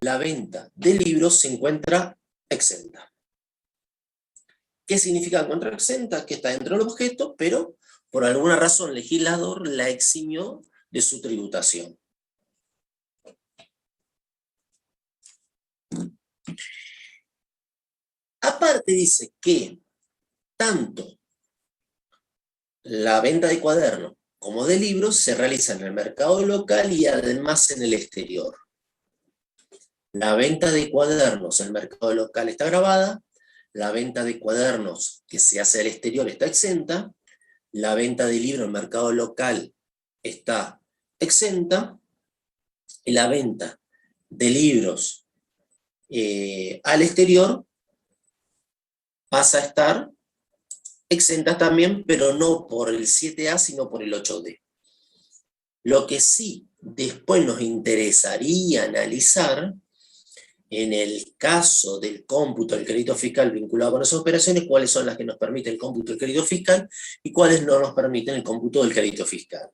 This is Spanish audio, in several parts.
la venta de libros se encuentra exenta. ¿Qué significa encontrar exenta? Que está dentro del objeto, pero por alguna razón el legislador la eximió de su tributación. Aparte dice que tanto la venta de cuadernos como de libros se realiza en el mercado local y además en el exterior. La venta de cuadernos en el mercado local está grabada, la venta de cuadernos que se hace al exterior está exenta, la venta de libros en el mercado local está exenta, y la venta de libros al exterior pasa a estar exenta también, pero no por el 7A, sino por el 8D. Lo que sí después nos interesaría analizar, en el caso del cómputo del crédito fiscal vinculado con esas operaciones, cuáles son las que nos permiten el cómputo del crédito fiscal y cuáles no nos permiten el cómputo del crédito fiscal.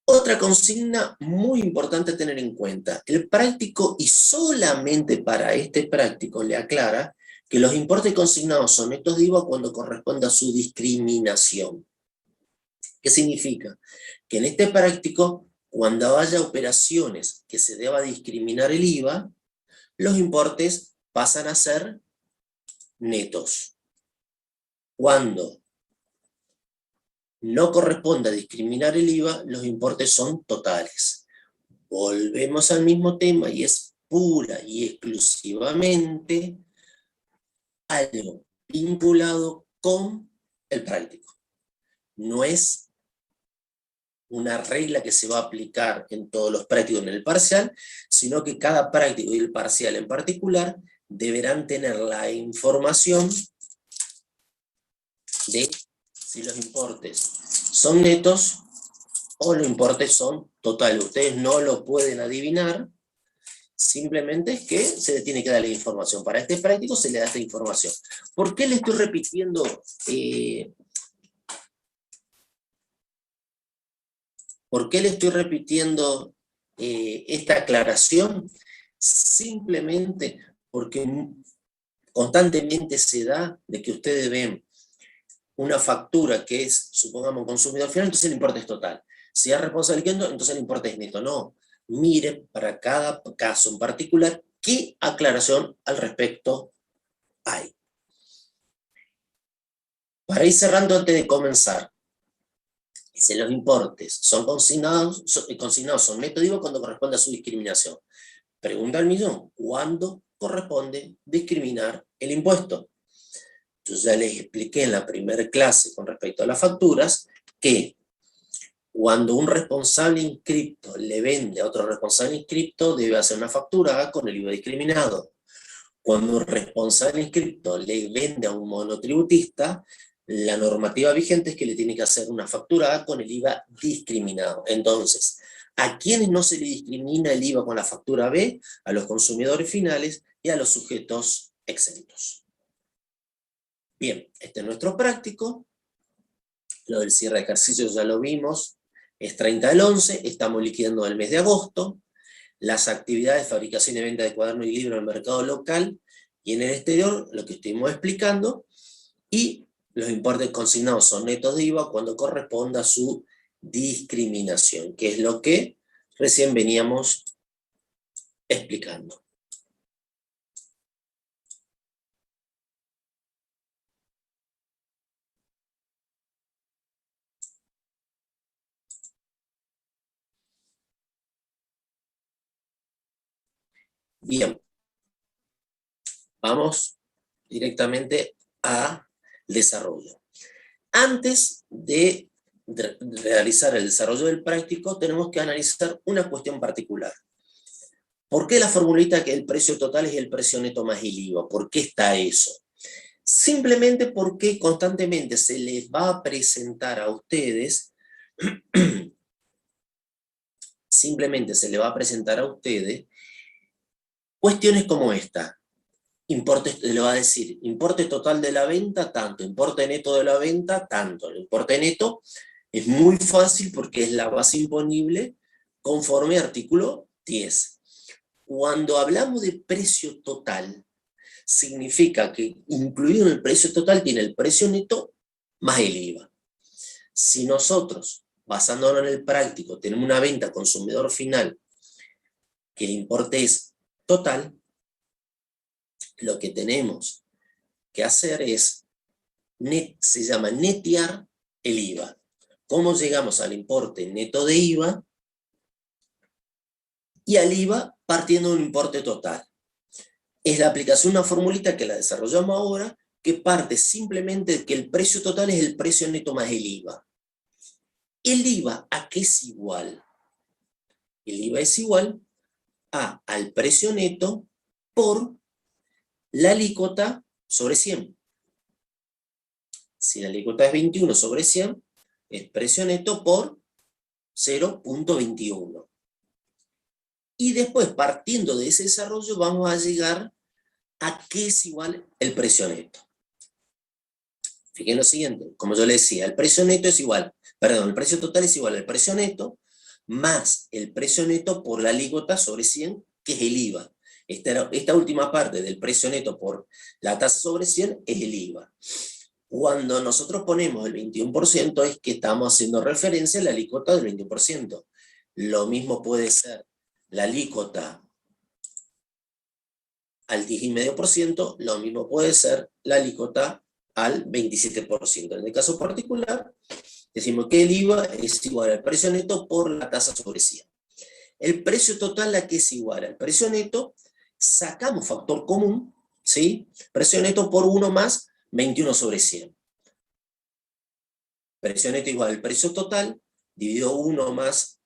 Otra consigna muy importante a tener en cuenta, el práctico, y solamente para este práctico le aclara que los importes consignados son netos de IVA cuando corresponda a su discriminación. ¿Qué significa? Que en este práctico, cuando haya operaciones que se deba discriminar el IVA, los importes pasan a ser netos. Cuando no corresponda discriminar el IVA, los importes son totales. Volvemos al mismo tema y es pura y exclusivamente algo vinculado con el práctico. No es una regla que se va a aplicar en todos los prácticos en el parcial, sino que cada práctico y el parcial en particular deberán tener la información de si los importes son netos o los importes son totales. Ustedes no lo pueden adivinar, simplemente es que se le tiene que dar la información. Para este práctico se le da esta información. ¿Por qué le estoy repitiendo esta aclaración? Simplemente porque constantemente se da de que ustedes ven una factura que es, supongamos, un consumidor final, entonces el importe es total. Si es responsable del cliente, entonces el importe es neto. No, miren para cada caso en particular qué aclaración al respecto hay. Para ir cerrando antes de comenzar, si los importes son consignados, son neto de IVA cuando corresponde a su discriminación. Pregunta al millón, ¿cuándo corresponde discriminar el impuesto? Yo ya les expliqué en la primera clase con respecto a las facturas que cuando un responsable inscripto le vende a otro responsable inscripto, debe hacer una factura con el IVA discriminado. Cuando un responsable inscripto le vende a un monotributista, la normativa vigente es que le tiene que hacer una factura con el IVA discriminado. Entonces, ¿a quiénes no se le discrimina el IVA con la factura B? A los consumidores finales y a los sujetos exentos. Bien, este es nuestro práctico. Lo del cierre de ejercicio ya lo vimos. Es 30 del 11, estamos liquidando el mes de agosto. Las actividades de fabricación y venta de cuadernos y libros en el mercado local y en el exterior, lo que estuvimos explicando. Y los importes consignados son netos de IVA cuando corresponda a su discriminación, que es lo que recién veníamos explicando. Bien, vamos directamente al desarrollo. Antes de realizar el desarrollo del práctico, tenemos que analizar una cuestión particular. ¿Por qué la formulita que el precio total es el precio neto más el IVA? ¿Por qué está eso? Simplemente porque constantemente se les va a presentar a ustedes cuestiones como esta. Importe, le va a decir, importe total de la venta, tanto, importe neto de la venta, tanto. El importe neto es muy fácil porque es la base imponible conforme artículo 10. Cuando hablamos de precio total, significa que incluido en el precio total tiene el precio neto más el IVA. Si nosotros, basándonos en el práctico, tenemos una venta al consumidor final, que el importe es total, lo que tenemos que hacer es, se llama netear el IVA. ¿Cómo llegamos al importe neto de IVA? Y al IVA partiendo de un importe total. Es la aplicación de una formulita que la desarrollamos ahora, que parte simplemente de que el precio total es el precio neto más el IVA. ¿El IVA a qué es igual? El IVA es igual al precio neto por la alícuota sobre 100. Si la alícuota es 21 sobre 100, es precio neto por 0.21. Y después, partiendo de ese desarrollo, vamos a llegar a qué es igual el precio neto. Fíjense lo siguiente, como yo le decía, el precio neto es igual, perdón, el precio total es igual al precio neto, más el precio neto por la alícuota sobre 100, que es el IVA. Esta última parte del precio neto por la tasa sobre 100 es el IVA. Cuando nosotros ponemos el 21% es que estamos haciendo referencia a la alícuota del 21%. Lo mismo puede ser la alícuota al 10,5%, lo mismo puede ser la alícuota al 27%. En el caso particular, decimos que el IVA es igual al precio neto por la tasa sobre 100. El precio total, ¿a qué es igual? Al precio neto, sacamos factor común, ¿sí? Precio neto por 1 más 21 sobre 100. Precio neto igual al precio total, dividido 1 más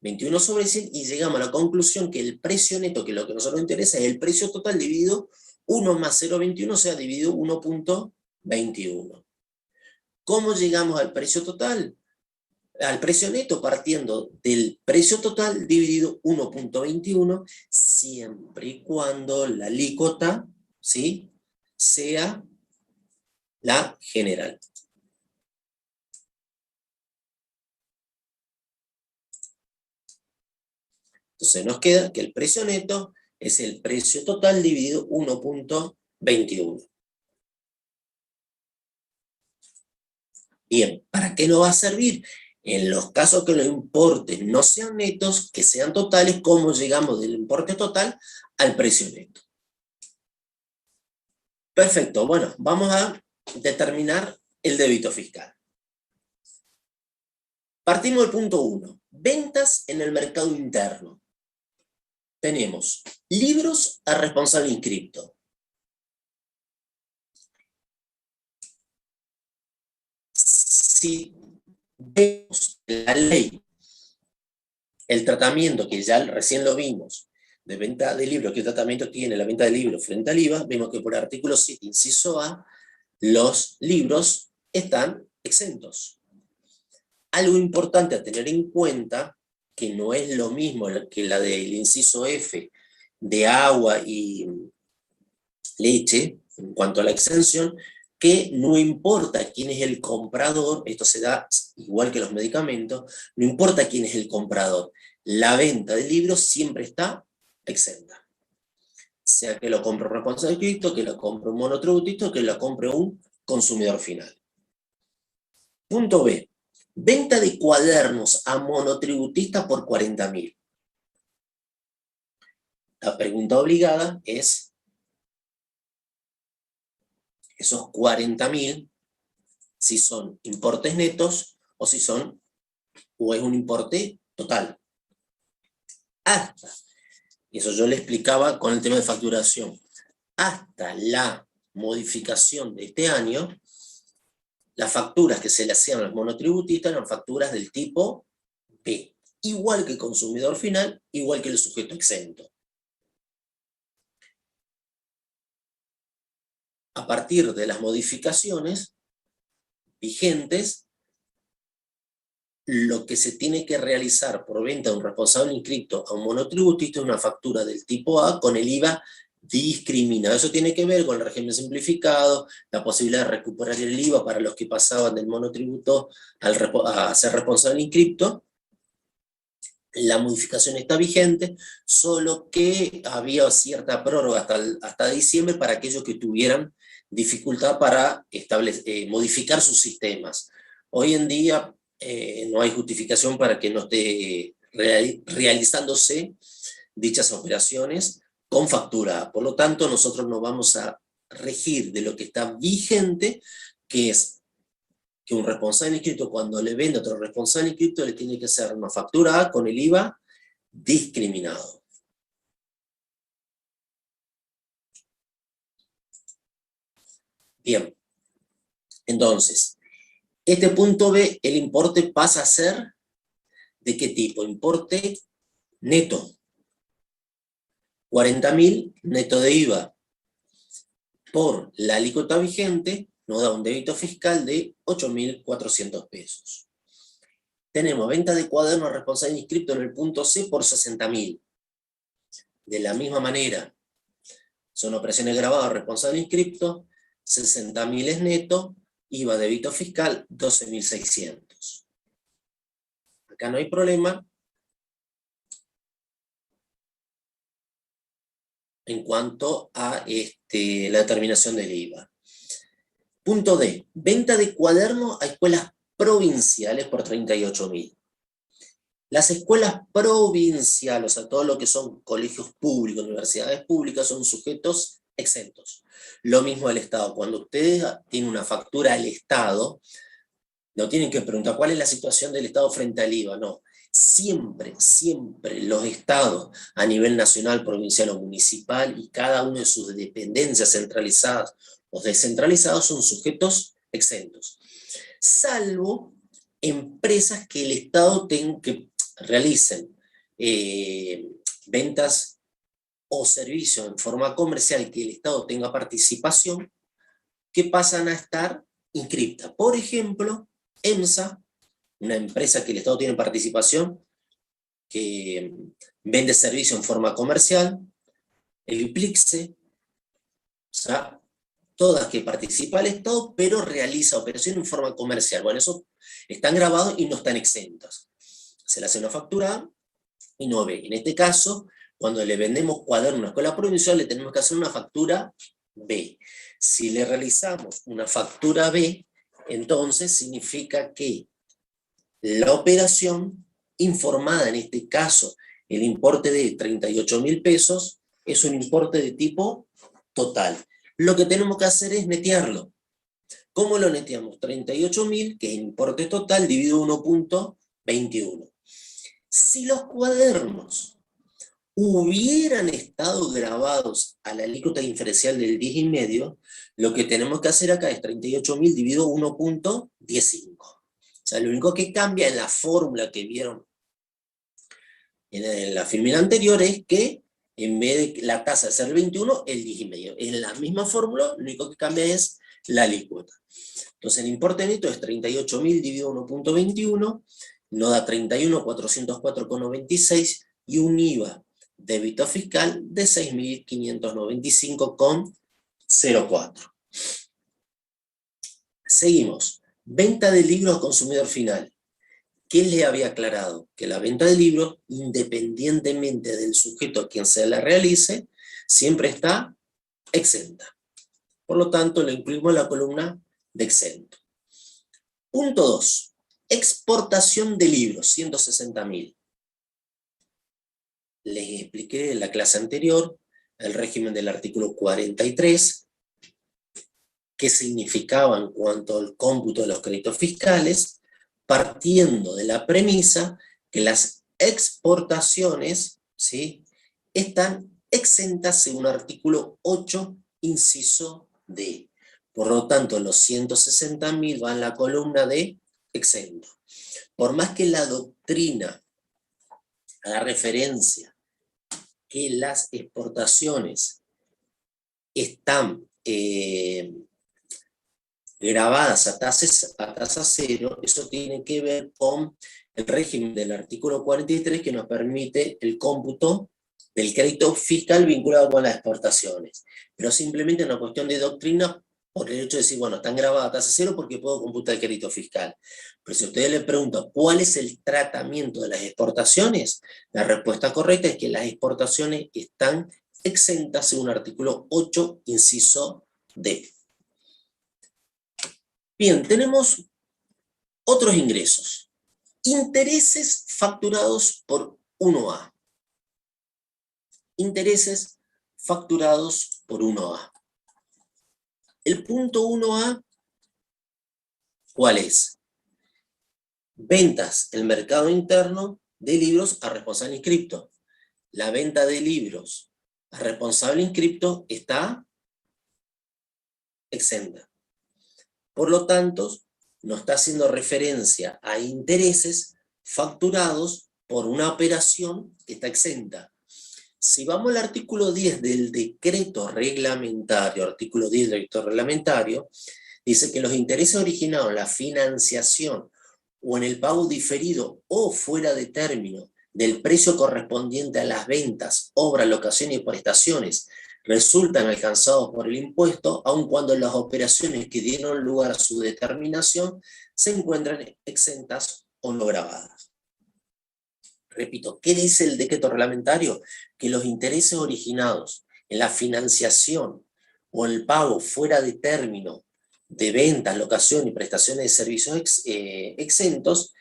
21 sobre 100, y llegamos a la conclusión que el precio neto, que lo que a nosotros nos interesa, es el precio total dividido 1 más 0,21, o sea, dividido 1.21. ¿Cómo llegamos al precio total? Al precio neto partiendo del precio total dividido 1.21, siempre y cuando la alícuota, ¿sí?, sea la general. Entonces nos queda que el precio neto es el precio total dividido 1.21. Bien, ¿para qué nos va a servir? En los casos que los importes no sean netos, que sean totales, ¿cómo llegamos del importe total al precio neto? Perfecto, bueno, vamos a determinar el débito fiscal. Partimos del punto 1. Ventas en el mercado interno. Tenemos libros a responsable inscripto. Si vemos la ley, el tratamiento que ya recién lo vimos, de venta de libros, ¿qué tratamiento tiene la venta de libros frente al IVA? Vemos que por artículo 7, inciso A, los libros están exentos. Algo importante a tener en cuenta, que no es lo mismo que la del inciso F de agua y leche, en cuanto a la exención, que no importa quién es el comprador, esto se da igual que los medicamentos, no importa quién es el comprador, la venta de libros siempre está exenta. Sea que lo compre un responsable inscripto, que lo compre un monotributista, que lo compre un consumidor final. Punto B. Venta de cuadernos a monotributista por 40.000. La pregunta obligada es, esos 40.000, si son importes netos o si son, o es un importe total. Hasta, y eso yo le explicaba con el tema de facturación, hasta la modificación de este año, las facturas que se le hacían a los monotributistas eran facturas del tipo B, igual que el consumidor final, igual que el sujeto exento. A partir de las modificaciones vigentes, lo que se tiene que realizar por venta de un responsable inscripto a un monotributista es una factura del tipo A con el IVA discriminado. Eso tiene que ver con el régimen simplificado, la posibilidad de recuperar el IVA para los que pasaban del monotributo a ser responsable inscripto, la modificación está vigente, solo que había cierta prórroga hasta diciembre para aquellos que tuvieran dificultad para modificar sus sistemas. Hoy en día no hay justificación para que no esté realizándose dichas operaciones con factura. Por lo tanto, nosotros nos vamos a regir de lo que está vigente, que es que un responsable inscrito, cuando le vende a otro responsable inscrito, le tiene que hacer una factura A con el IVA discriminado. Bien, entonces, este punto B, el importe pasa a ser ¿de qué tipo? Importe neto. 40.000 neto de IVA por la alícuota vigente nos da un débito fiscal de 8.400 pesos. Tenemos venta de cuadernos responsable inscripto en el punto C por 60.000. De la misma manera, son operaciones grabadas responsable inscripto, 60.000 es neto, IVA débito fiscal 12.600. Acá no hay problema en cuanto a la determinación del IVA. Punto D, venta de cuadernos a escuelas provinciales por 38.000. Las escuelas provinciales, o sea, todo lo que son colegios públicos, universidades públicas, son sujetos exentos. Lo mismo del Estado. Cuando ustedes tienen una factura al Estado, no tienen que preguntar cuál es la situación del Estado frente al IVA, no. Siempre, siempre los estados a nivel nacional, provincial o municipal y cada una de sus dependencias centralizadas o descentralizadas son sujetos exentos. Salvo empresas que el Estado que realicen ventas o servicios en forma comercial que el Estado tenga participación, que pasan a estar inscriptas. Por ejemplo, EMSA, una empresa que el Estado tiene participación, que vende servicio en forma comercial, el IPLIXE, o sea, todas que participa el Estado, pero realiza operación en forma comercial. Bueno, eso están grabados y no están exentos. Se le hace una factura y no ve. En este caso, cuando le vendemos cuaderno a una escuela provincial, le tenemos que hacer una factura B. Si le realizamos una factura B, entonces significa que la operación informada, en este caso, el importe de 38.000 pesos, es un importe de tipo total. Lo que tenemos que hacer es netearlo. ¿Cómo lo neteamos? 38.000, que es el importe total, dividido 1.21. Si los cuadernos hubieran estado grabados a la alícuota diferencial del 10,5, lo que tenemos que hacer acá es 38.000 dividido 1.15. O sea, lo único que cambia en la fórmula que vieron en la fórmula anterior es que en vez de la tasa de ser 21, el 10,5. En la misma fórmula, lo único que cambia es la alícuota. Entonces el importe neto es 38.000 dividido 1.21, nos da 31.404,96 y un IVA débito fiscal de 6.595,04. Seguimos. Venta de libros al consumidor final. ¿Qué le había aclarado? Que la venta de libros, independientemente del sujeto a quien se la realice, siempre está exenta. Por lo tanto, lo incluimos en la columna de exento. Punto 2. Exportación de libros, 160.000. Les expliqué en la clase anterior el régimen del artículo 43, qué significaba en cuanto al cómputo de los créditos fiscales, partiendo de la premisa que las exportaciones, ¿sí?, están exentas según artículo 8, inciso D. Por lo tanto, los 160.000 van en la columna de exento. Por más que la doctrina haga referencia que las exportaciones están grabadas a tasa cero, eso tiene que ver con el régimen del artículo 43 que nos permite el cómputo del crédito fiscal vinculado con las exportaciones. Pero simplemente una cuestión de doctrina por el hecho de decir, bueno, están grabadas a tasa cero porque puedo computar el crédito fiscal. Pero si ustedes le preguntan cuál es el tratamiento de las exportaciones, la respuesta correcta es que las exportaciones están exentas según artículo 8, inciso D. Bien, tenemos otros ingresos. Intereses facturados por 1A. Intereses facturados por 1A. El punto 1A, ¿cuál es? Ventas en el mercado interno de libros a responsable inscripto. La venta de libros a responsable inscripto está exenta. Por lo tanto, no está haciendo referencia a intereses facturados por una operación que está exenta. Si vamos al artículo 10 del decreto reglamentario, artículo 10 del decreto reglamentario, dice que los intereses originados en la financiación o en el pago diferido o fuera de término del precio correspondiente a las ventas, obras, locaciones y prestaciones resultan alcanzados por el impuesto, aun cuando las operaciones que dieron lugar a su determinación se encuentran exentas o no grabadas. Repito, ¿qué dice el decreto reglamentario? Que los intereses originados en la financiación o en el pago fuera de término de ventas, locación y prestaciones de servicios exentos,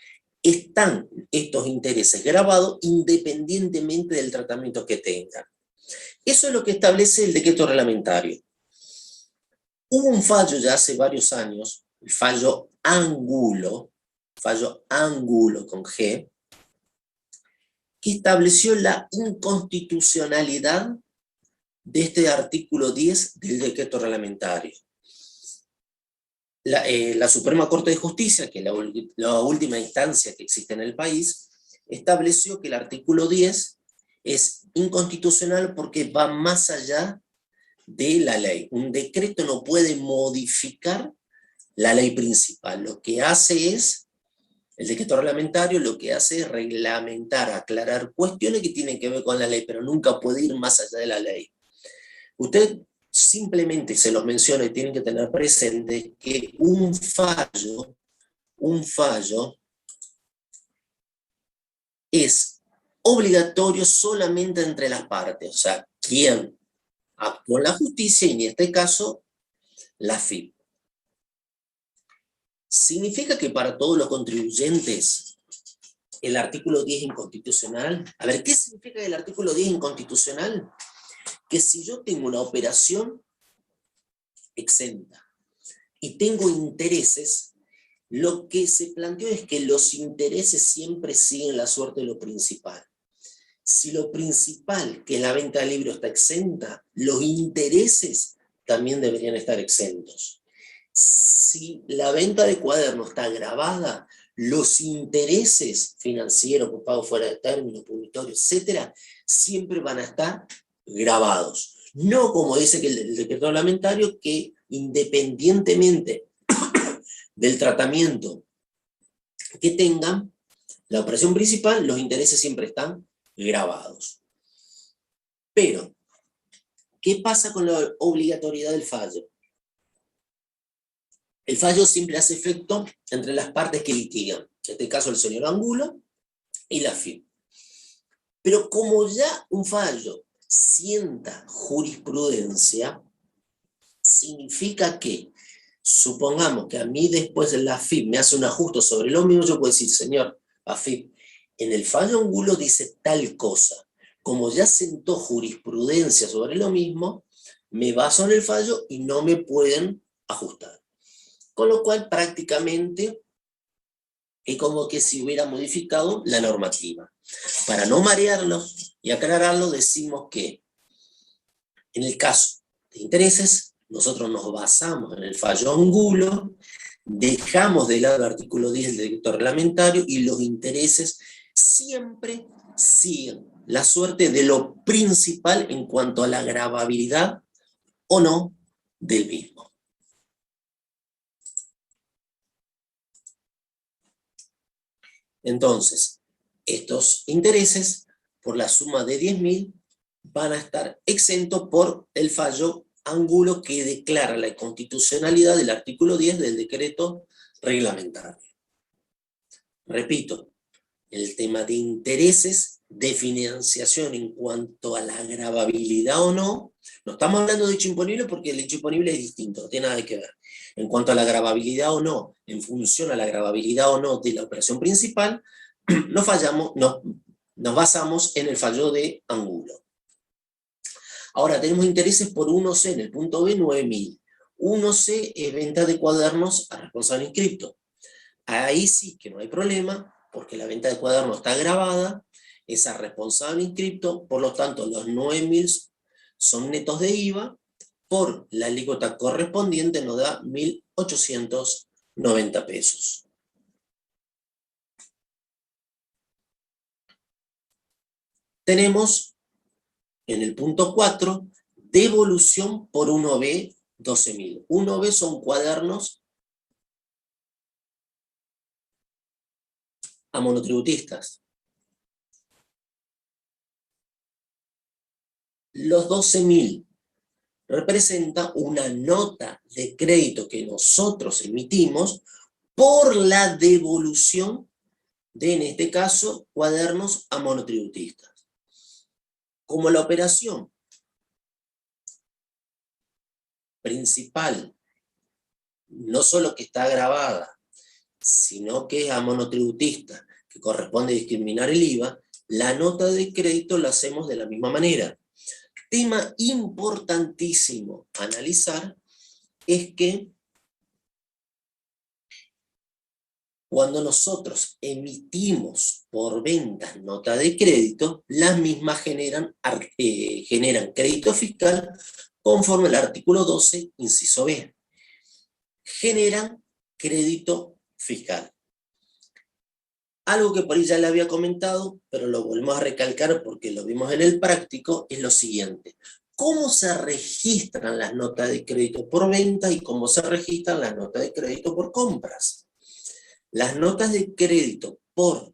están estos intereses grabados independientemente del tratamiento que tengan. Eso es lo que establece el decreto reglamentario. Hubo un fallo ya hace varios años, el fallo Angulo con G, que estableció la inconstitucionalidad de este artículo 10 del decreto reglamentario. La Suprema Corte de Justicia, que es la última instancia que existe en el país, estableció que el artículo 10 es inconstitucional porque va más allá de la ley. Un decreto no puede modificar la ley principal. Lo que hace es, el decreto reglamentario lo que hace es reglamentar, aclarar cuestiones que tienen que ver con la ley, pero nunca puede ir más allá de la ley. Usted simplemente se los menciona y tienen que tener presente que un fallo es obligatorio solamente entre las partes, o sea, quien actuó en la justicia, y en este caso, la FIP. ¿Significa que para todos los contribuyentes el artículo 10 es inconstitucional? A ver, ¿qué significa el artículo 10 inconstitucional? Que si yo tengo una operación exenta y tengo intereses, lo que se planteó es que los intereses siempre siguen la suerte de lo principal. Si lo principal, que es la venta de libros, está exenta, los intereses también deberían estar exentos. Si la venta de cuadernos está grabada, los intereses financieros por pago fuera de término, publicitorio, etcétera, siempre van a estar grabados. No como dice que el decreto reglamentario, que independientemente del tratamiento que tengan, la operación principal, los intereses siempre están grabados. Pero, ¿qué pasa con la obligatoriedad del fallo? El fallo siempre hace efecto entre las partes que litigan, en este caso el señor Angulo y la FIP. Pero como ya un fallo sienta jurisprudencia, significa que, supongamos que a mí después la FIP me hace un ajuste sobre lo mismo, yo puedo decir, señor AFIP, en el fallo Angulo dice tal cosa. Como ya sentó jurisprudencia sobre lo mismo, me baso en el fallo y no me pueden ajustar. Con lo cual, prácticamente, es como que si hubiera modificado la normativa. Para no marearlos y aclararlo, decimos que en el caso de intereses, nosotros nos basamos en el fallo Angulo, dejamos de lado el artículo 10 del decreto reglamentario y los intereses siempre siguen la suerte de lo principal en cuanto a la gravabilidad o no del mismo. Entonces, estos intereses, por la suma de 10.000, van a estar exentos por el fallo ángulo que declara la inconstitucionalidad del artículo 10 del decreto reglamentario. Repito, el tema de intereses de financiación en cuanto a la gravabilidad o no, no estamos hablando de hecho imponible porque el hecho imponible es distinto, no tiene nada que ver. En cuanto a la gravabilidad o no, en función a la gravabilidad o no de la operación principal, nos basamos en el fallo de ángulo. Ahora tenemos intereses por 1C en el punto B, 9.000. 1C es venta de cuadernos a responsable inscripto. Ahí sí que no hay problema, porque la venta de cuadernos está grabada, es a responsable inscripto, por lo tanto los 9.000 son netos de IVA, por la alícuota correspondiente nos da 1.890 pesos. Tenemos en el punto 4, devolución por 1B 12.000. 1B son cuadernos a monotributistas. Los 12.000 representa una nota de crédito que nosotros emitimos por la devolución de, en este caso, cuadernos a monotributistas. Como la operación principal no solo que está grabada, sino que es a monotributista, que corresponde discriminar el IVA, la nota de crédito la hacemos de la misma manera. Tema importantísimo a analizar es que cuando nosotros emitimos por ventas nota de crédito, las mismas generan crédito fiscal conforme al artículo 12, inciso B. Generan crédito fiscal. Algo que por ahí ya le había comentado, pero lo volvemos a recalcar porque lo vimos en el práctico, es lo siguiente. ¿Cómo se registran las notas de crédito por venta y cómo se registran las notas de crédito por compras? Las notas de crédito por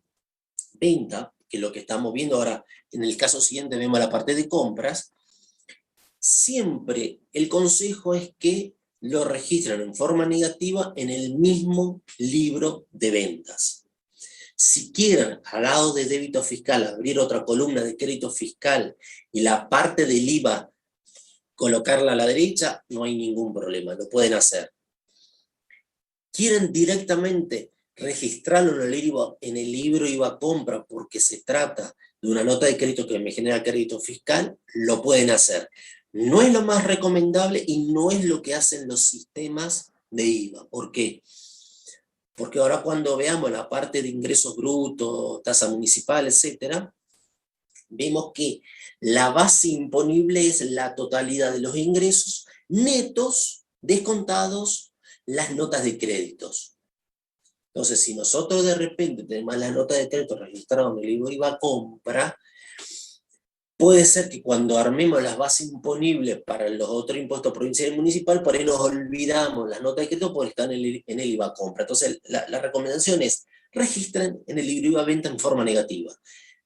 venta, que es lo que estamos viendo ahora, en el caso siguiente vemos la parte de compras, siempre el consejo es que lo registran en forma negativa en el mismo libro de ventas. Si quieren, al lado de débito fiscal, abrir otra columna de crédito fiscal y la parte del IVA colocarla a la derecha, no hay ningún problema, lo pueden hacer. Quieren directamente registrarlo en el libro IVA compra porque se trata de una nota de crédito que me genera crédito fiscal, lo pueden hacer. No es lo más recomendable y no es lo que hacen los sistemas de IVA. ¿Por qué? Porque ahora cuando veamos la parte de ingresos brutos, tasa municipal, etc., vemos que la base imponible es la totalidad de los ingresos netos descontados las notas de créditos. Entonces, si nosotros de repente tenemos las notas de crédito registradas en el libro IVA compra, puede ser que cuando armemos las bases imponibles para los otros impuestos provincial y municipal, por ahí nos olvidamos las notas de crédito porque están en el IVA compra. Entonces, la recomendación es, registren en el libro IVA venta en forma negativa.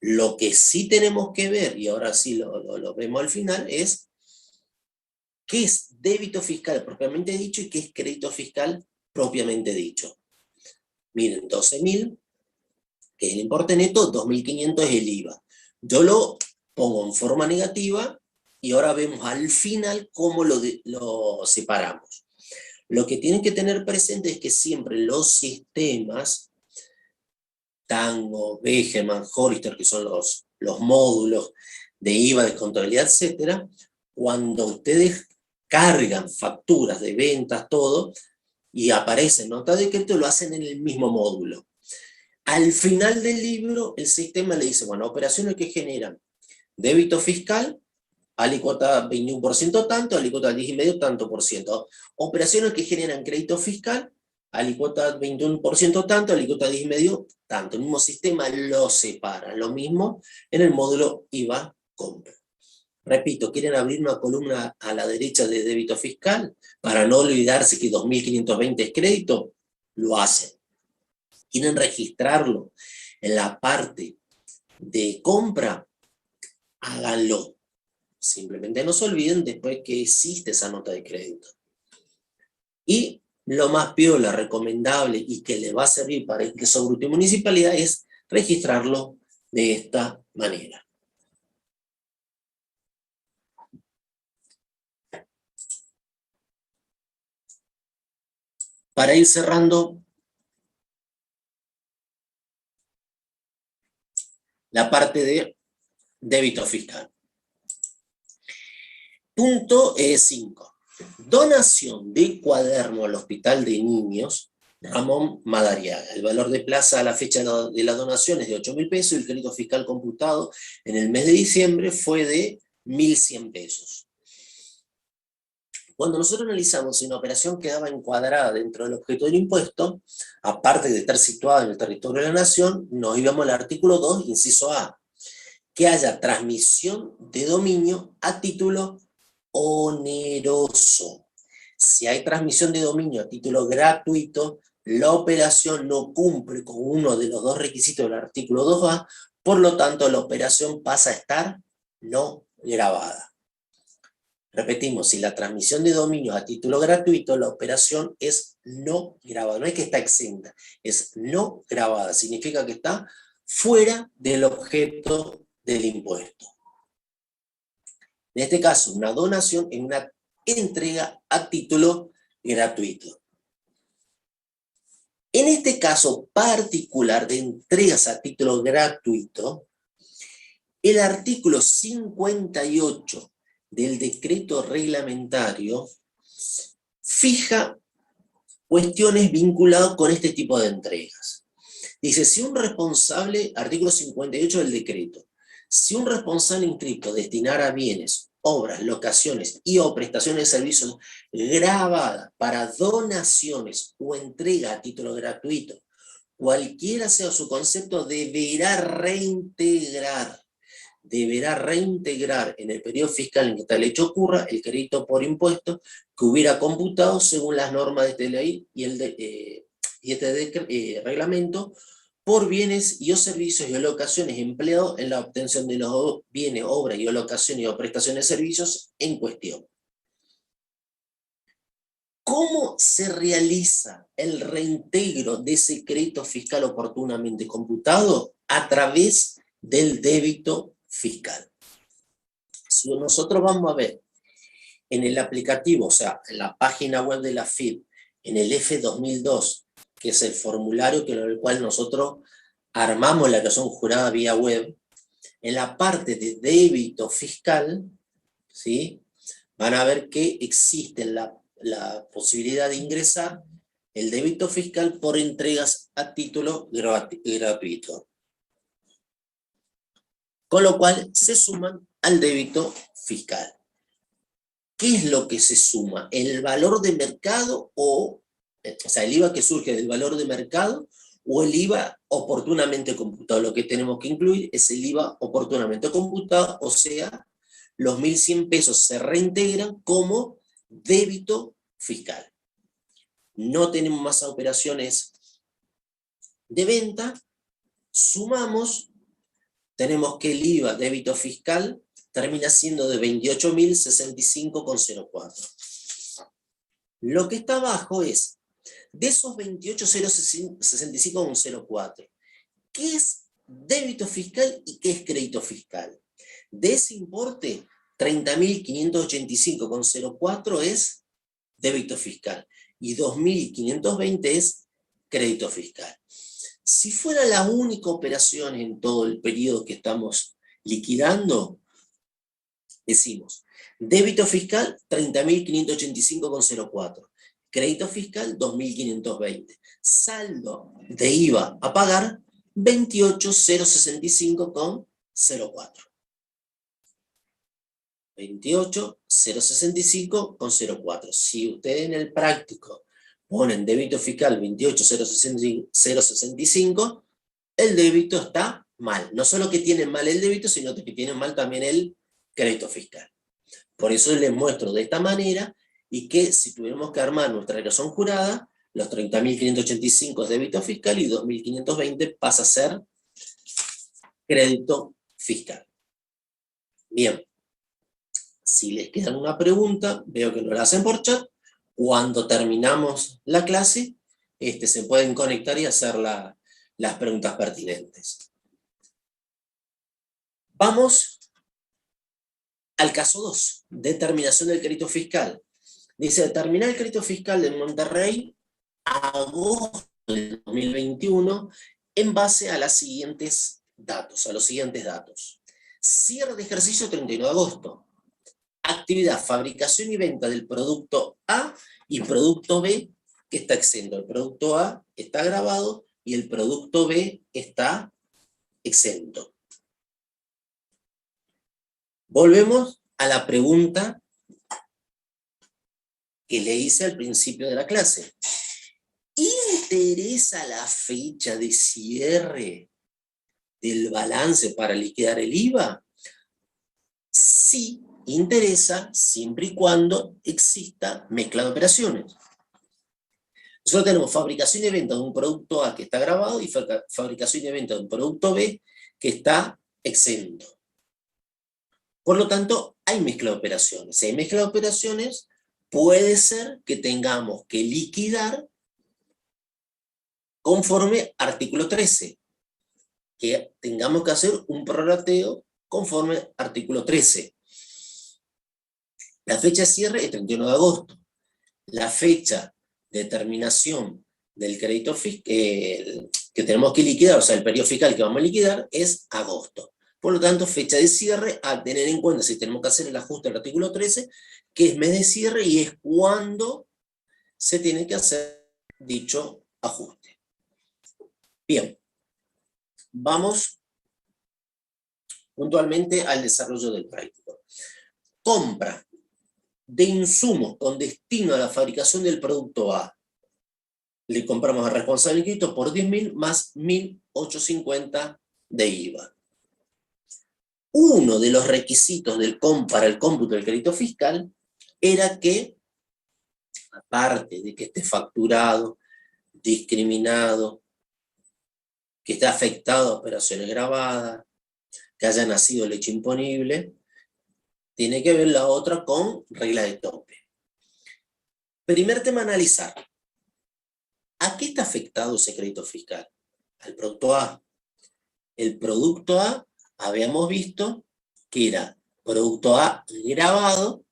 Lo que sí tenemos que ver, y ahora sí lo vemos al final, es qué es débito fiscal propiamente dicho y qué es crédito fiscal propiamente dicho. Miren, 12.000, que es el importe neto, 2.500 es el IVA. Yo lo pongo en forma negativa y ahora vemos al final cómo lo separamos. Lo que tienen que tener presente es que siempre los sistemas, Tango, Begemann, Hollister, que son los módulos de IVA, de contabilidad, etc., cuando ustedes cargan facturas de ventas, todo, y aparece nota de crédito, lo hacen en el mismo módulo. Al final del libro, el sistema le dice, bueno, operaciones que generan débito fiscal, alícuota 21% tanto, alícuota 10,5% tanto por ciento. Operaciones que generan crédito fiscal, alícuota 21% tanto, alícuota 10,5% tanto. El mismo sistema lo separa. Lo mismo en el módulo IVA compra. Repito, ¿quieren abrir una columna a la derecha de débito fiscal para no olvidarse que 2.520 es crédito? Lo hacen. ¿Quieren registrarlo en la parte de compra? Háganlo. Simplemente no se olviden después que existe esa nota de crédito. Y lo más piola, recomendable y que le va a servir para ingreso bruto y municipalidad es registrarlo de esta manera. Para ir cerrando la parte de débito fiscal. Punto 5. Donación de cuaderno al Hospital de Niños Ramón Madariaga. El valor de plaza a la fecha de la donación es de 8.000 pesos y el crédito fiscal computado en el mes de diciembre fue de 1.100 pesos. Cuando nosotros analizamos si una operación quedaba encuadrada dentro del objeto del impuesto, aparte de estar situada en el territorio de la nación, nos íbamos al artículo 2, inciso A, que haya transmisión de dominio a título oneroso. Si hay transmisión de dominio a título gratuito, la operación no cumple con uno de los dos requisitos del artículo 2A, por lo tanto la operación pasa a estar no grabada. Repetimos, si la transmisión de dominio a título gratuito, la operación es no grabada. No es que está exenta, es no grabada. Significa que está fuera del objeto del impuesto. En este caso, una donación es una entrega a título gratuito. En este caso particular de entregas a título gratuito, el artículo 58 del decreto reglamentario fija cuestiones vinculadas con este tipo de entregas. Dice, si un responsable, artículo 58 del decreto, si un responsable inscrito destinara bienes, obras, locaciones y o prestaciones de servicios grabadas para donaciones o entrega a título gratuito, cualquiera sea su concepto, deberá reintegrar en el periodo fiscal en que tal hecho ocurra el crédito por impuesto que hubiera computado según las normas de esta ley y este reglamento por bienes y o servicios y o locaciones empleados en la obtención de los bienes, obras y o locaciones o prestaciones de servicios en cuestión. ¿Cómo se realiza el reintegro de ese crédito fiscal oportunamente computado? A través del débito fiscal. Si nosotros vamos a ver en el aplicativo, o sea, en la página web de la AFIP, en el F2002, que es el formulario con el cual nosotros armamos la declaración jurada vía web, en la parte de débito fiscal, ¿sí?, van a ver que existe la posibilidad de ingresar el débito fiscal por entregas a título gratuito. Con lo cual se suman al débito fiscal. ¿Qué es lo que se suma? ¿El valor de mercado o sea, el IVA que surge del valor de mercado o el IVA oportunamente computado? Lo que tenemos que incluir es el IVA oportunamente computado, o sea, los 1.100 pesos se reintegran como débito fiscal. No tenemos más operaciones de venta, sumamos, tenemos que el IVA débito fiscal termina siendo de 28.065,04. Lo que está abajo es, de esos 28.065,04, ¿qué es débito fiscal y qué es crédito fiscal? De ese importe, 30.585,04 es débito fiscal y 2.520 es crédito fiscal. Si fuera la única operación en todo el periodo que estamos liquidando, decimos, débito fiscal 30.585,04, crédito fiscal 2.520, saldo de IVA a pagar 28.065,04. 28.065,04. Si ustedes en el práctico ponen débito fiscal 28.065, el débito está mal. No solo que tienen mal el débito, sino que tienen mal también el crédito fiscal. Por eso les muestro de esta manera, y que si tuviéramos que armar nuestra declaración jurada, los 30.585 es débito fiscal y 2.520 pasa a ser crédito fiscal. Bien. Si les queda una pregunta, veo que no la hacen por chat, cuando terminamos la clase, se pueden conectar y hacer las preguntas pertinentes. Vamos al caso 2, determinación del crédito fiscal. Dice, determinar el crédito fiscal de Monterrey a agosto del 2021 en base a los siguientes datos. Cierre de ejercicio 31 de agosto. Actividad, fabricación y venta del producto A y producto B que está exento. El producto A está grabado y el producto B está exento. Volvemos a la pregunta que le hice al principio de la clase. ¿Interesa la fecha de cierre del balance para liquidar el IVA? Sí, interesa siempre y cuando exista mezcla de operaciones. Nosotros tenemos fabricación y venta de un producto A que está grabado y fabricación y venta de un producto B que está exento. Por lo tanto, hay mezcla de operaciones. Si hay mezcla de operaciones, puede ser que tengamos que liquidar conforme artículo 13, que tengamos que hacer un prorrateo conforme artículo 13. La fecha de cierre es 31 de agosto. La fecha de terminación del crédito fiscal que tenemos que liquidar, o sea, el periodo fiscal que vamos a liquidar, es agosto. Por lo tanto, fecha de cierre a tener en cuenta si tenemos que hacer el ajuste del artículo 13, que es mes de cierre y es cuando se tiene que hacer dicho ajuste. Bien, vamos puntualmente al desarrollo del práctico. Compra de insumos con destino a la fabricación del producto A. Le compramos al responsable inscrito por 10.000 más 1.850 de IVA. Uno de los requisitos para el cómputo del crédito fiscal era que, aparte de que esté facturado, discriminado, que esté afectado a operaciones grabadas, que haya nacido leche imponible, tiene que ver la otra con regla de tope. Primer tema a analizar. ¿A qué está afectado ese crédito fiscal? Al producto A. El producto A, habíamos visto que era producto A grabado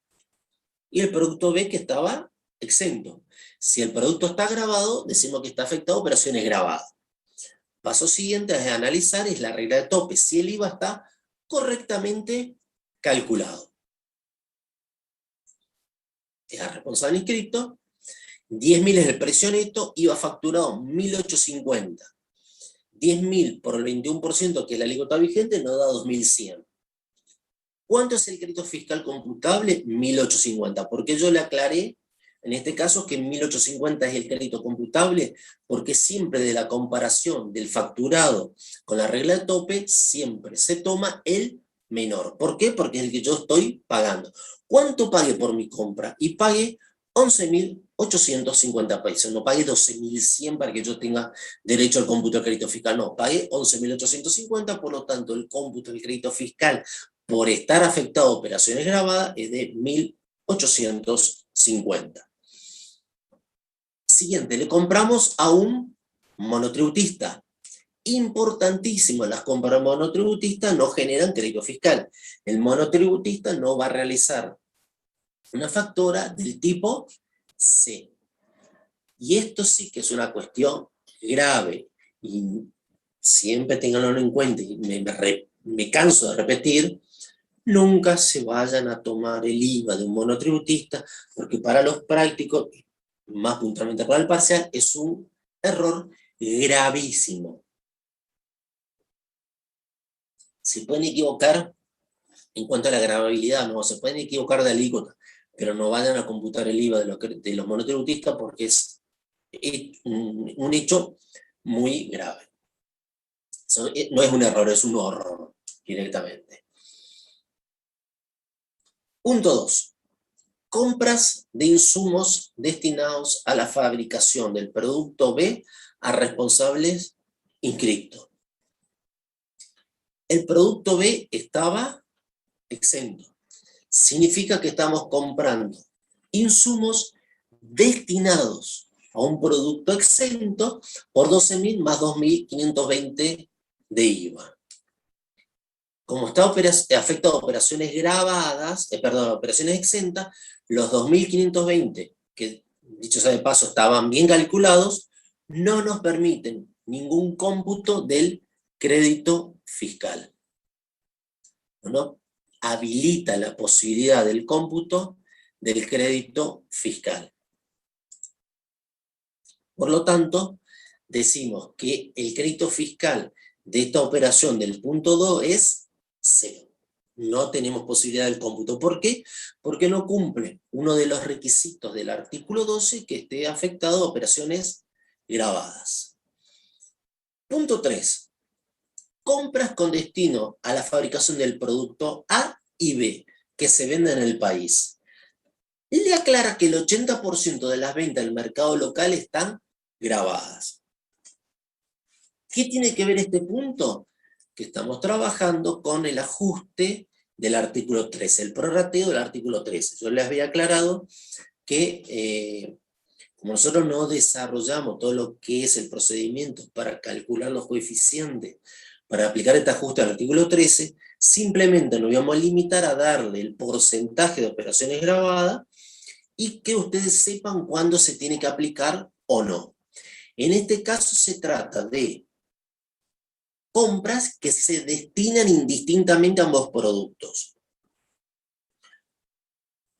y el producto B que estaba exento. Si el producto está grabado, decimos que está afectado a operaciones grabadas. Paso siguiente a analizar es la regla de tope, si el IVA está correctamente calculado. Es responsable inscrito, 10.000 es el precio neto, IVA facturado 1.850. 10.000 por el 21%, que es la alícuota vigente, nos da 2.100. ¿Cuánto es el crédito fiscal computable? 1.850. ¿Por qué yo le aclaré en este caso que 1.850 es el crédito computable? Porque siempre de la comparación del facturado con la regla de tope, siempre se toma el menor. ¿Por qué? Porque es el que yo estoy pagando. ¿Cuánto pagué por mi compra? Y pagué 11.850 pesos. No pagué 12.100 para que yo tenga derecho al cómputo del crédito fiscal. No, pagué 11.850, por lo tanto el cómputo del crédito fiscal por estar afectado a operaciones grabadas es de 1.850. Siguiente, le compramos a un monotributista. Importantísimo, las compras monotributistas no generan crédito fiscal. El monotributista no va a realizar una factura del tipo C. Y esto sí que es una cuestión grave. Y siempre tenganlo en cuenta, y me canso de repetir, nunca se vayan a tomar el IVA de un monotributista, porque para los prácticos, más puntualmente para el parcial, es un error gravísimo. Se pueden equivocar en cuanto a la gravabilidad, no, se pueden equivocar de alícuota, pero no vayan a computar el IVA de los monotributistas porque es un hecho muy grave. No es un error, es un horror directamente. Punto 2. Compras de insumos destinados a la fabricación del producto B a responsables inscriptos. El producto B estaba exento. significa que estamos comprando insumos destinados a un producto exento por 12.000 más 2.520 de IVA. Como está afecta a operaciones grabadas, operaciones exentas, los 2.520, que dicho sea de paso estaban bien calculados, no nos permiten ningún cómputo del crédito fiscal. No habilita la posibilidad del cómputo del crédito fiscal. Por lo tanto, decimos que el crédito fiscal de esta operación del punto 2 es 0. No tenemos posibilidad del cómputo. ¿Por qué? Porque no cumple uno de los requisitos del artículo 12 que esté afectado a operaciones grabadas. Punto 3. Compras con destino a la fabricación del producto A y B que se venden en el país. Le aclara que el 80% de las ventas del mercado local están grabadas. ¿Qué tiene que ver este punto? Que estamos trabajando con el ajuste del artículo 13, el prorrateo del artículo 13. Yo les había aclarado que como nosotros no desarrollamos todo lo que es el procedimiento para calcular los coeficientes, para aplicar este ajuste al artículo 13, simplemente nos íbamos a limitar a darle el porcentaje de operaciones grabadas y que ustedes sepan cuándo se tiene que aplicar o no. En este caso se trata de compras que se destinan indistintamente a ambos productos.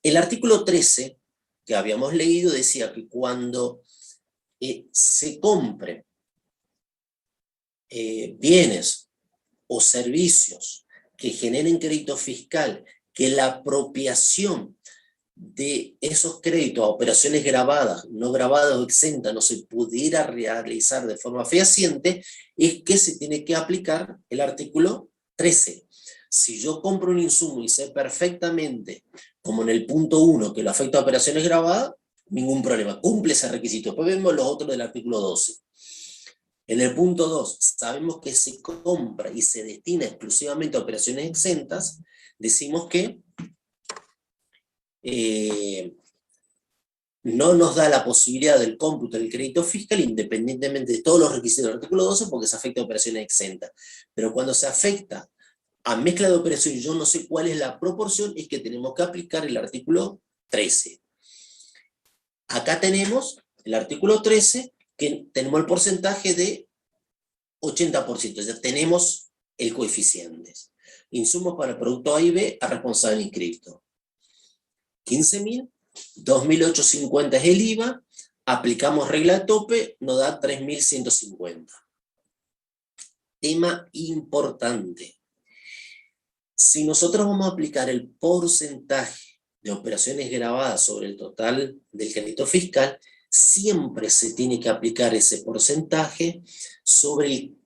El artículo 13, que habíamos leído, decía que cuando se compren bienes o servicios que generen crédito fiscal, que la apropiación de esos créditos a operaciones grabadas, no grabadas o exentas, no se pudiera realizar de forma fehaciente, es que se tiene que aplicar el artículo 13. Si yo compro un insumo y sé perfectamente, como en el punto 1, que lo afecta a operaciones grabadas, ningún problema, cumple ese requisito. Después vemos los otros del artículo 12. En el punto 2, sabemos que se compra y se destina exclusivamente a operaciones exentas, decimos que no nos da la posibilidad del cómputo del crédito fiscal independientemente de todos los requisitos del artículo 12 porque se afecta a operaciones exentas. Pero cuando se afecta a mezcla de operaciones, yo no sé cuál es la proporción, es que tenemos que aplicar el artículo 13. Acá tenemos el artículo 13, que tenemos el porcentaje de 80%, ya tenemos el coeficiente. Insumos para el producto A y B a responsable inscripto. 15.000, 2.850 es el IVA, aplicamos regla de tope, nos da 3.150. Tema importante. Si nosotros vamos a aplicar el porcentaje de operaciones grabadas sobre el total del crédito fiscal, siempre se tiene que aplicar ese porcentaje sobre el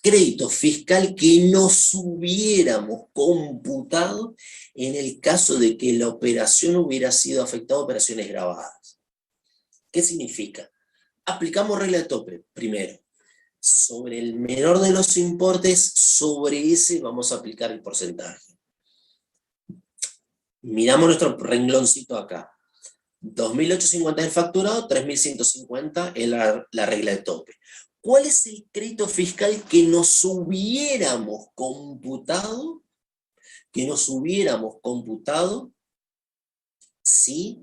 crédito fiscal que nos hubiéramos computado en el caso de que la operación hubiera sido afectada a operaciones grabadas. ¿Qué significa? Aplicamos regla de tope, primero. Sobre el menor de los importes, sobre ese vamos a aplicar el porcentaje. Miramos nuestro rengloncito acá. 2.850 es el facturado, 3.150 es la regla de tope. ¿Cuál es el crédito fiscal que nos hubiéramos computado? Si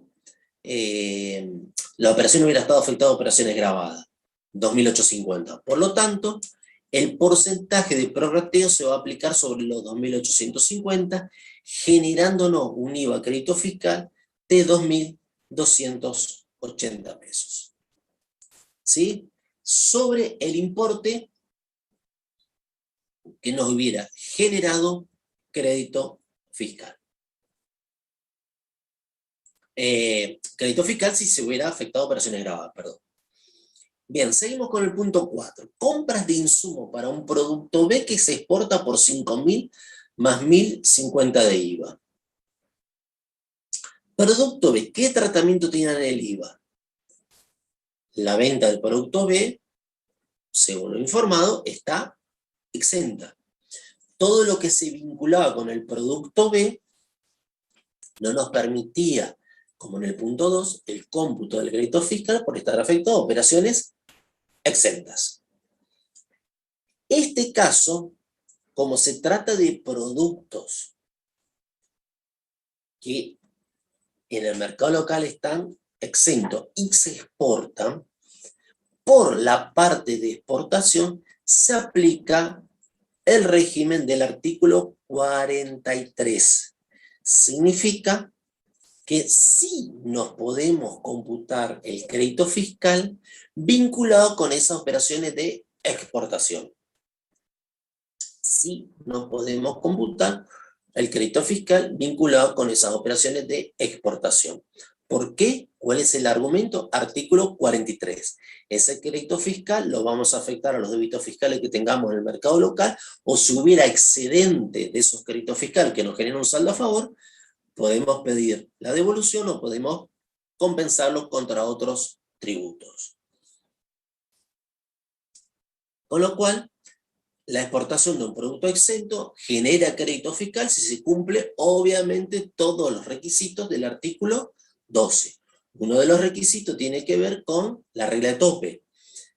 la operación hubiera estado afectada a operaciones grabadas. 2.850. Por lo tanto, el porcentaje de prorrateo se va a aplicar sobre los 2.850, generándonos un IVA crédito fiscal de 2.280 pesos. ¿Sí? Sobre el importe que nos hubiera generado crédito fiscal. Crédito fiscal si se hubiera afectado a operaciones grabadas, perdón. Bien, seguimos con el punto 4. Compras de insumo para un producto B que se exporta por 5.000 más 1.050 de IVA. Producto B, ¿qué tratamiento tiene en el IVA? La venta del producto B, según lo informado, está exenta. Todo lo que se vinculaba con el producto B no nos permitía, como en el punto 2, el cómputo del crédito fiscal por estar afectado a operaciones exentas. Este caso, como se trata de productos que en el mercado local están exentos y se exportan, por la parte de exportación se aplica el régimen del artículo 43. Significa que sí nos podemos computar el crédito fiscal vinculado con esas operaciones de exportación. Sí nos podemos computar el crédito fiscal vinculado con esas operaciones de exportación. ¿Por qué? ¿Cuál es el argumento? Artículo 43. Ese crédito fiscal lo vamos a afectar a los débitos fiscales que tengamos en el mercado local, o si hubiera excedente de esos créditos fiscales que nos generan un saldo a favor, podemos pedir la devolución o podemos compensarlos contra otros tributos. Con lo cual, la exportación de un producto exento genera crédito fiscal si se cumple, obviamente, todos los requisitos del artículo 12. Uno de los requisitos tiene que ver con la regla de tope.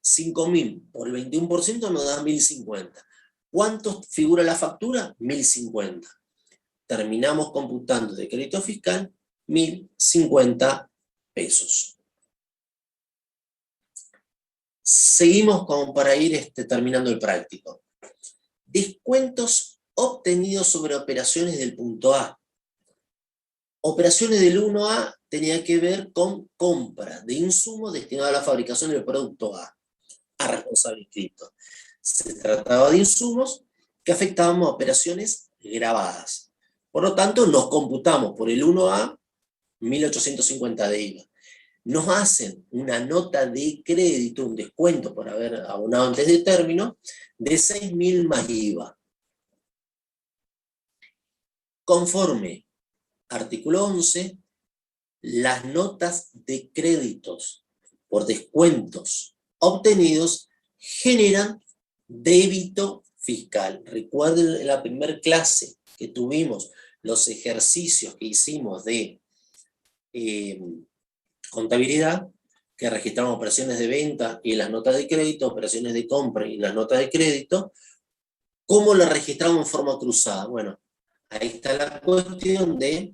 5.000 por el 21% nos da 1.050. ¿Cuánto figura la factura? 1.050. Terminamos computando de crédito fiscal 1.050 pesos. Seguimos como para ir terminando el práctico. Descuentos obtenidos sobre operaciones del punto A. Operaciones del 1A tenía que ver con compra de insumos destinados a la fabricación del producto A responsable inscripto. Se trataba de insumos que afectaban a operaciones grabadas. Por lo tanto, nos computamos por el 1A 1.850 de IVA. Nos hacen una nota de crédito, un descuento por haber abonado antes de término, de 6.000 más IVA. Conforme artículo 11, las notas de créditos por descuentos obtenidos generan débito fiscal. Recuerden en la primera clase que tuvimos los ejercicios que hicimos de contabilidad, que registramos operaciones de venta y las notas de crédito, operaciones de compra y las notas de crédito. ¿Cómo las registramos en forma cruzada? Bueno, ahí está la cuestión de,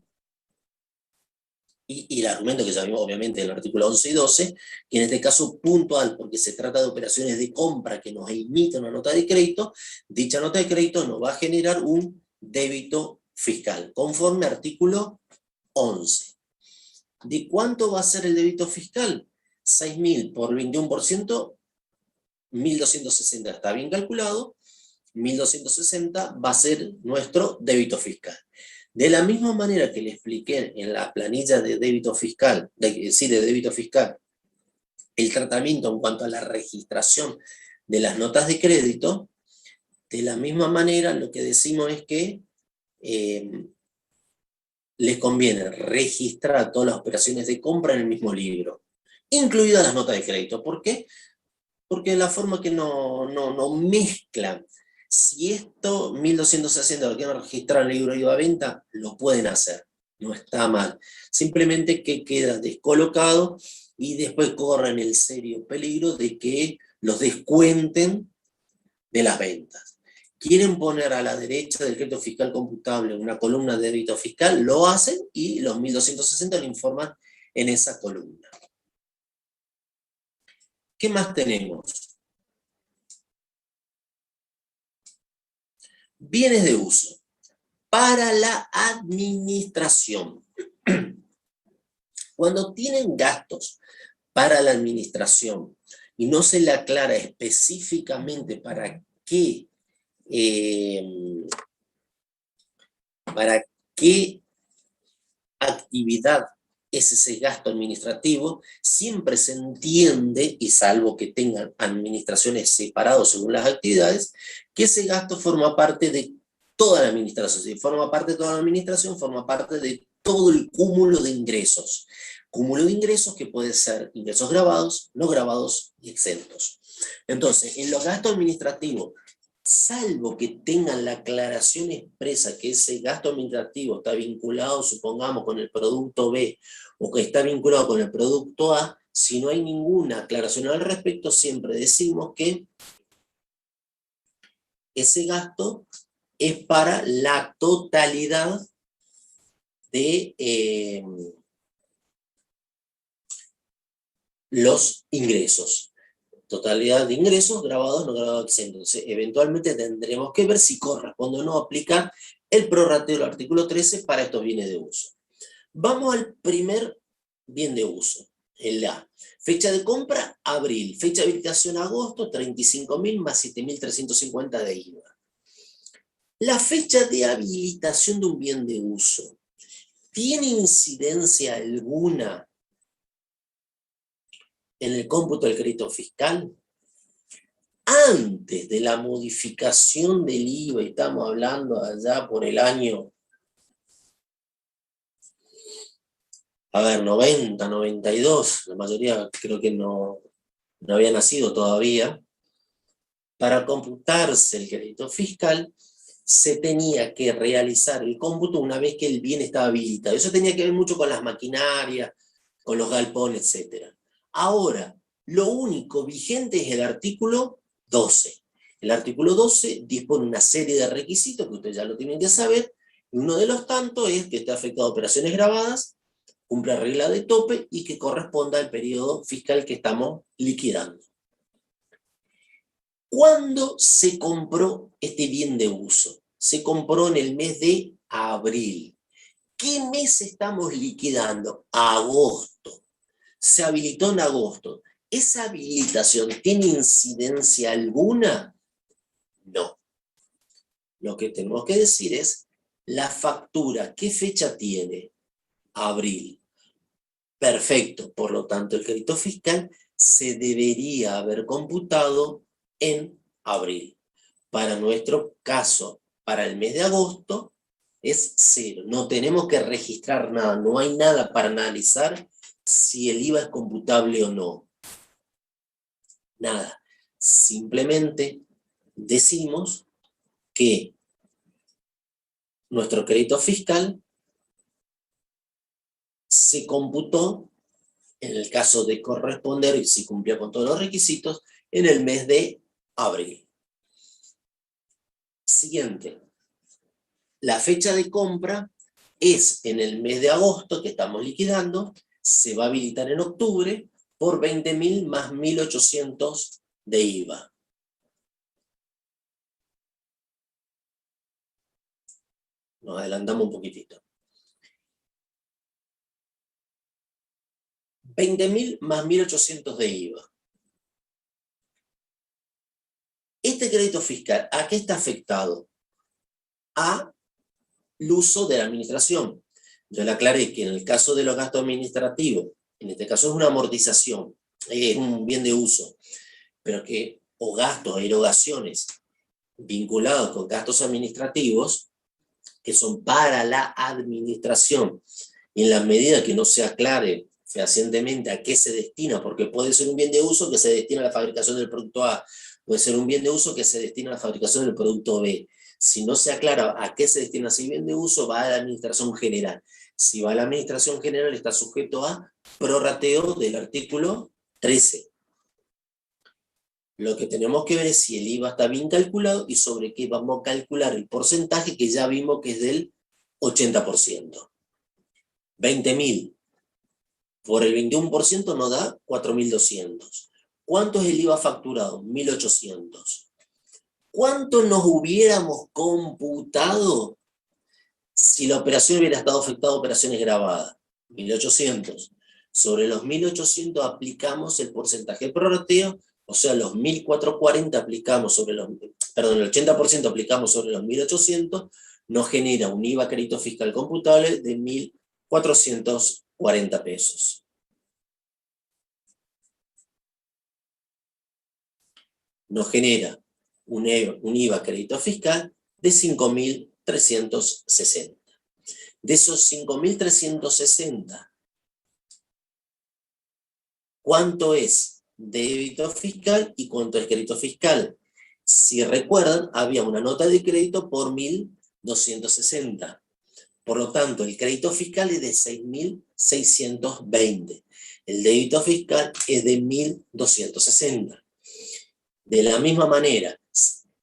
y el argumento que ya vimos obviamente en el artículo 11 y 12, que en este caso puntual, porque se trata de operaciones de compra que nos emiten una nota de crédito, dicha nota de crédito nos va a generar un débito fiscal, conforme artículo 11. ¿De cuánto va a ser el débito fiscal? 6.000 por 21%, 1.260, está bien calculado, 1.260 va a ser nuestro débito fiscal. De la misma manera que le expliqué en la planilla de débito fiscal, de débito fiscal, el tratamiento en cuanto a la registración de las notas de crédito, de la misma manera lo que decimos es que les conviene registrar todas las operaciones de compra en el mismo libro, incluidas las notas de crédito. ¿Por qué? Porque de la forma que no mezclan. Si esto 1.260 lo quieren registrar en el libro de IVA-venta, lo pueden hacer, no está mal. Simplemente que queda descolocado y después corren el serio peligro de que los descuenten de las ventas. Quieren poner a la derecha del crédito fiscal computable una columna de débito fiscal, lo hacen y los 1.260 lo informan en esa columna. ¿Qué más tenemos? Bienes de uso. Para la administración. Cuando tienen gastos para la administración y no se le aclara específicamente para qué actividad es ese gasto administrativo, siempre se entiende, y salvo que tengan administraciones separadas según las actividades, que ese gasto forma parte de toda la administración. Si forma parte de toda la administración, forma parte de todo el cúmulo de ingresos. Cúmulo de ingresos que puede ser ingresos grabados, no grabados y exentos. Entonces, en los gastos administrativos salvo que tengan la aclaración expresa que ese gasto administrativo está vinculado, supongamos, con el producto B, o que está vinculado con el producto A, si no hay ninguna aclaración al respecto, siempre decimos que ese gasto es para la totalidad de los ingresos. Totalidad de ingresos, grabados, no grabados, exentos. Entonces, eventualmente tendremos que ver si corresponde o no aplicar el prorrateo del artículo 13 para estos bienes de uso. Vamos al primer bien de uso, el A. Fecha de compra, abril. Fecha de habilitación, agosto, 35.000 más 7.350 de IVA. La fecha de habilitación de un bien de uso, ¿tiene incidencia alguna en el cómputo del crédito fiscal? Antes de la modificación del IVA, estamos hablando allá por el año, 90, 92, la mayoría creo que no había nacido todavía. Para computarse el crédito fiscal, se tenía que realizar el cómputo una vez que el bien estaba habilitado. Eso tenía que ver mucho con las maquinarias, con los galpones, etc. Ahora, lo único vigente es el artículo 12. El artículo 12 dispone una serie de requisitos que ustedes ya lo tienen que saber, y uno de los tantos es que esté afectado a operaciones grabadas, cumpla regla de tope y que corresponda al periodo fiscal que estamos liquidando. ¿Cuándo se compró este bien de uso? Se compró en el mes de abril. ¿Qué mes estamos liquidando? Agosto. Se habilitó en agosto. ¿Esa habilitación tiene incidencia alguna? No. Lo que tenemos que decir es, la factura, ¿qué fecha tiene? Abril. Perfecto. Por lo tanto, el crédito fiscal se debería haber computado en abril. Para nuestro caso, para el mes de agosto, es 0. No tenemos que registrar nada, no hay nada para analizar si el IVA es computable o no. Nada. Simplemente decimos que nuestro crédito fiscal se computó, en el caso de corresponder, y si cumplía con todos los requisitos, en el mes de abril. Siguiente. La fecha de compra es en el mes de agosto, que estamos liquidando, se va a habilitar en octubre por 20.000 más 1.800 de IVA. Nos adelantamos un poquitito. 20.000 más 1.800 de IVA. Este crédito fiscal, ¿a qué está afectado? Al uso de la administración. Yo le aclaré que en el caso de los gastos administrativos, en este caso es una amortización, es un bien de uso, pero que, o gastos, erogaciones vinculados con gastos administrativos, que son para la administración, y en la medida que no se aclare fehacientemente a qué se destina, porque puede ser un bien de uso que se destina a la fabricación del producto A, puede ser un bien de uso que se destina a la fabricación del producto B. Si no se aclara a qué se destina ese bien de uso, va a la administración general. Si va a la administración general, está sujeto a prorrateo del artículo 13. Lo que tenemos que ver es si el IVA está bien calculado y sobre qué vamos a calcular el porcentaje que ya vimos que es del 80%. 20.000 por el 21% nos da 4.200. ¿Cuánto es el IVA facturado? 1.800. ¿Cuánto nos hubiéramos computado si la operación hubiera estado afectada a operaciones grabadas? 1.800. Sobre los 1.800 aplicamos el porcentaje de prorrateo, o sea, los 1.440 aplicamos sobre los, perdón, el 80% aplicamos sobre los 1.800, nos genera un IVA crédito fiscal computable de 1.440 pesos. Nos genera un IVA crédito fiscal de 5.360. De esos 5.360, ¿cuánto es débito fiscal y cuánto es crédito fiscal? Si recuerdan, había una nota de crédito por 1.260. Por lo tanto, el crédito fiscal es de 6.620. El débito fiscal es de 1.260. De la misma manera,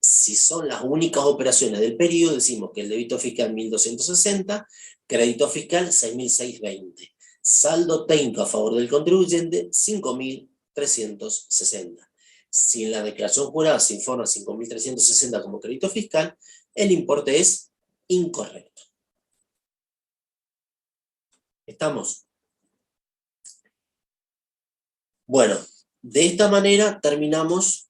si son las únicas operaciones del periodo, decimos que el débito fiscal 1.260, crédito fiscal 6.620. Saldo técnico a favor del contribuyente 5.360. Si en la declaración jurada se informa 5.360 como crédito fiscal, el importe es incorrecto. ¿Estamos? Bueno, de esta manera terminamos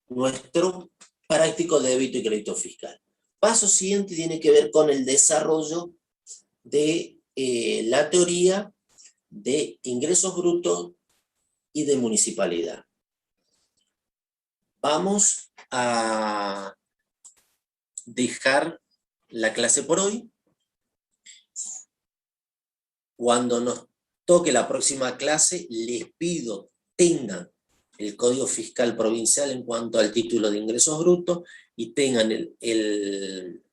nuestro práctico de débito y crédito fiscal. Paso siguiente tiene que ver con el desarrollo de la teoría de ingresos brutos y de municipalidad. Vamos a dejar la clase por hoy. Cuando nos toque la próxima clase, les pido tengan el Código Fiscal Provincial en cuanto al título de ingresos brutos y tengan el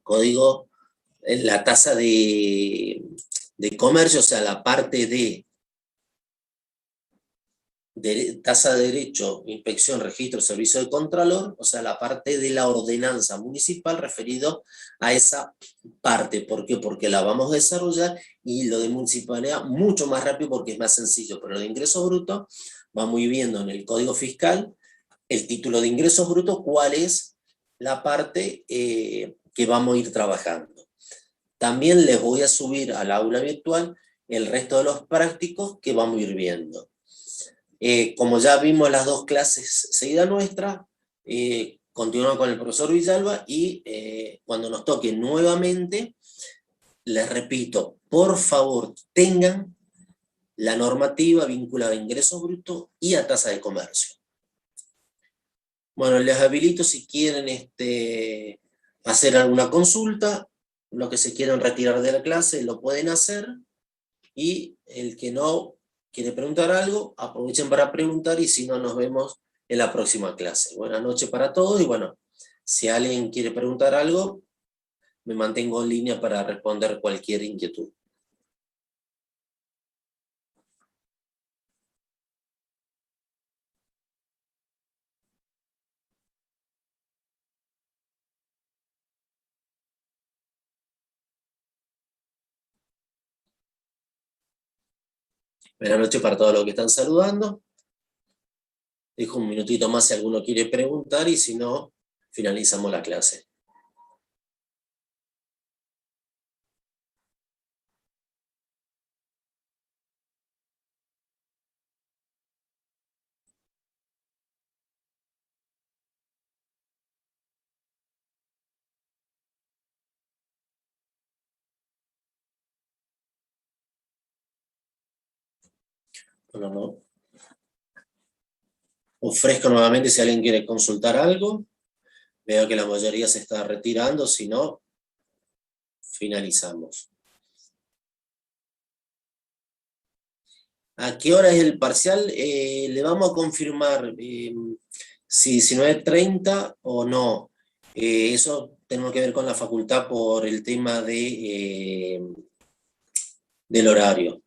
código, la tasa de comercio, o sea, la parte de tasa de derecho, inspección, registro, servicio de contralor, o sea, la parte de la ordenanza municipal referido a esa parte. ¿Por qué? Porque la vamos a desarrollar, y lo de municipalidad mucho más rápido porque es más sencillo, pero lo de ingresos brutos vamos a ir viendo en el Código Fiscal, el título de ingresos brutos, cuál es la parte que vamos a ir trabajando. También les voy a subir al aula virtual el resto de los prácticos que vamos a ir viendo. Como ya vimos las dos clases seguidas nuestras, continuamos con el profesor Villalba y cuando nos toque nuevamente, les repito, por favor tengan la normativa vinculada a ingresos brutos y a tasa de comercio. Bueno, les habilito si quieren hacer alguna consulta, lo que se quieran retirar de la clase lo pueden hacer, y el que no quiere preguntar algo, aprovechen para preguntar, y si no, nos vemos en la próxima clase. Buenas noches para todos, y bueno, si alguien quiere preguntar algo, me mantengo en línea para responder cualquier inquietud. Buenas noches para todos los que están saludando. Dejo un minutito más si alguno quiere preguntar, y si no, finalizamos la clase. Bueno, no. Ofrezco nuevamente si alguien quiere consultar algo. Veo que la mayoría se está retirando, si no, finalizamos. ¿A qué hora es el parcial? Le vamos a confirmar si 19:30 o no. Eso tenemos que ver con la facultad por el tema del horario.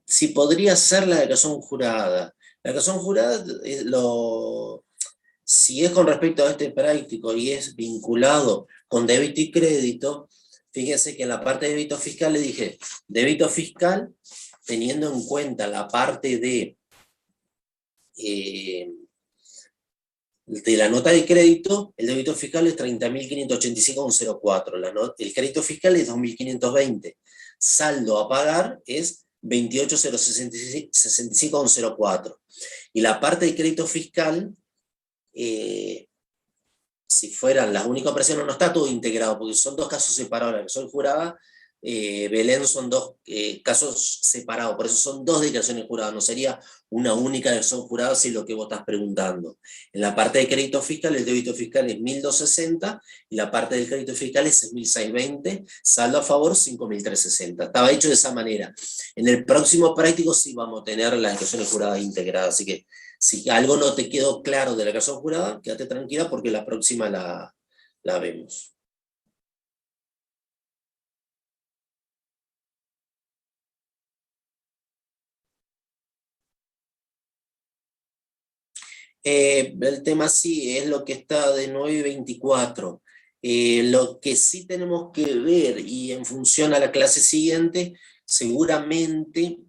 Si podría ser la declaración jurada. La declaración jurada, si es con respecto a este práctico y es vinculado con débito y crédito, fíjense que en la parte de débito fiscal le dije, débito fiscal, teniendo en cuenta la parte de la nota de crédito, el débito fiscal es 30.585,04, el crédito fiscal es 2.520, saldo a pagar es 28.065,04, y la parte de crédito fiscal, si fueran las únicas operaciones, no está todo integrado, porque son dos casos separados. La declaración jurada, Belén, son dos casos separados, por eso son dos declaraciones juradas, no sería una única declaración jurada si es lo que vos estás preguntando. En la parte de crédito fiscal, el débito fiscal es 1.260, y la parte del crédito fiscal es 6.620, saldo a favor 5.360. Estaba hecho de esa manera. En el próximo práctico sí vamos a tener las declaraciones juradas integradas, así que Si algo no te quedó claro de la declaración jurada, quédate tranquila porque la próxima la vemos. El tema sí es lo que está de 9:24. Lo que sí tenemos que ver, y en función a la clase siguiente, seguramente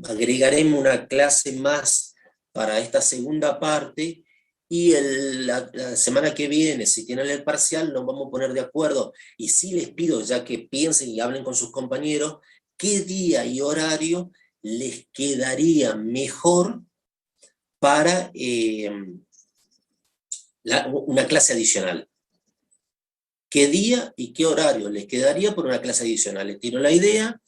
agregaremos una clase más para esta segunda parte, y la semana que viene, si tienen el parcial, nos vamos a poner de acuerdo, y sí les pido, ya que piensen y hablen con sus compañeros, qué día y horario les quedaría mejor para una clase adicional. ¿Qué día y qué horario les quedaría por una clase adicional? Les tiro la idea.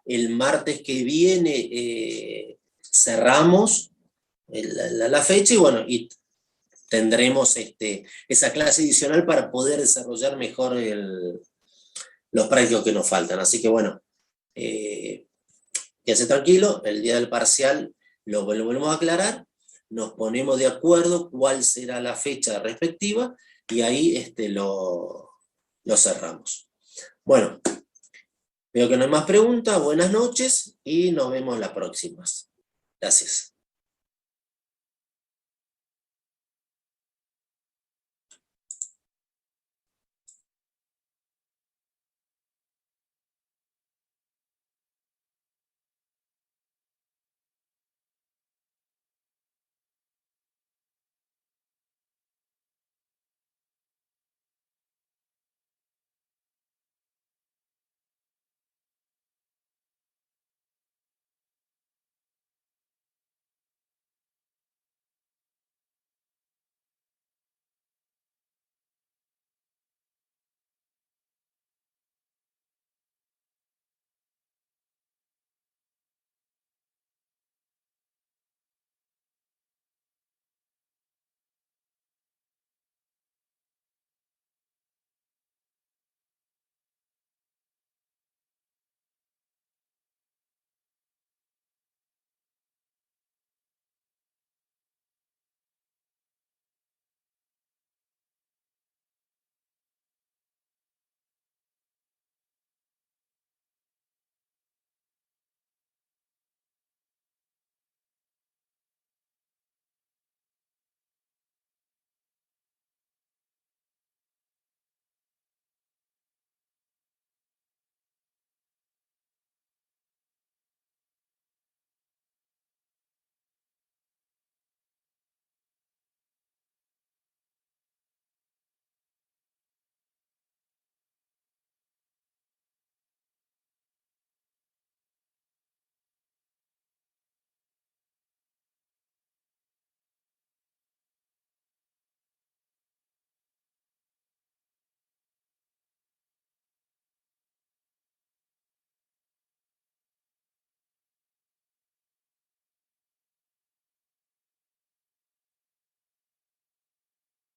El martes que viene cerramos la fecha, y bueno, y tendremos esa clase adicional para poder desarrollar mejor los prácticos que nos faltan. Así que bueno, quédense tranquilo, el día del parcial lo volvemos a aclarar, nos ponemos de acuerdo cuál será la fecha respectiva, y ahí lo cerramos. Bueno, veo que no hay más preguntas, buenas noches y nos vemos las próximas. Gracias.